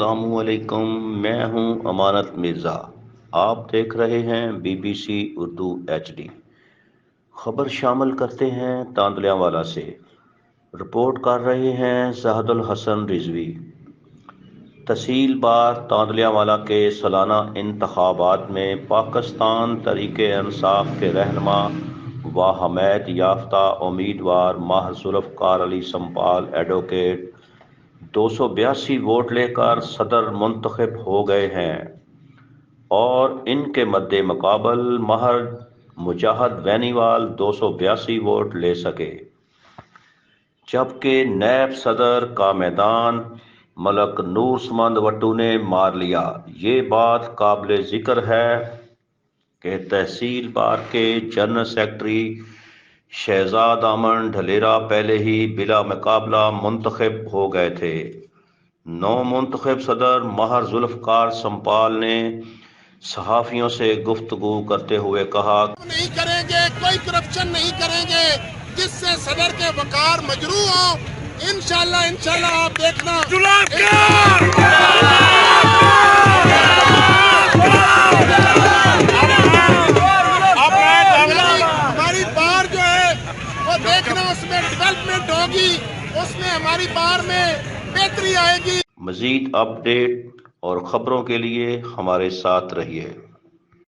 السلام علیکم، میں ہوں امانت مرزا۔ آپ دیکھ رہے ہیں BBC اردو HD۔ خبر شامل کرتے ہیں تاندلیاں والا سے۔ رپورٹ کر رہے ہیں زاہد الحسن رضوی۔ تحصیل بار تاندلیاں والا کے سالانہ انتخابات میں پاکستان تحریک انصاف کے رہنما و حمایت یافتہ امیدوار ماہر ذوالفقار علی سمپال ایڈوکیٹ 282 ووٹ لے کر صدر منتخب ہو گئے ہیں اور ان کے مد مقابل ماہر مجاہد وینیوال 282 ووٹ لے سکے، جبکہ نیب صدر کا میدان ملک نور سمند وٹو نے مار لیا۔ یہ بات قابل ذکر ہے کہ تحصیل بار کے جنرل سیکرٹری شہزاد امن ڈھلیرا پہلے ہی بلا مقابلہ منتخب ہو گئے تھے۔ نو منتخب صدر ماہر ذوالفقار سمپال نے صحافیوں سے گفتگو کرتے ہوئے کہا، نہیں کریں گے، کوئی کرپشن نہیں کریں گے جس سے صدر کے وقار مجروح ہو۔ انشاءاللہ آپ دیکھنا ہماری بار جو ہے وہ دیکھنا، اس میں ڈیولپمنٹ ہوگی، اس میں ہماری بار میں بہتری آئے گی۔ مزید اپ ڈیٹ اور خبروں کے لیے ہمارے ساتھ رہیے۔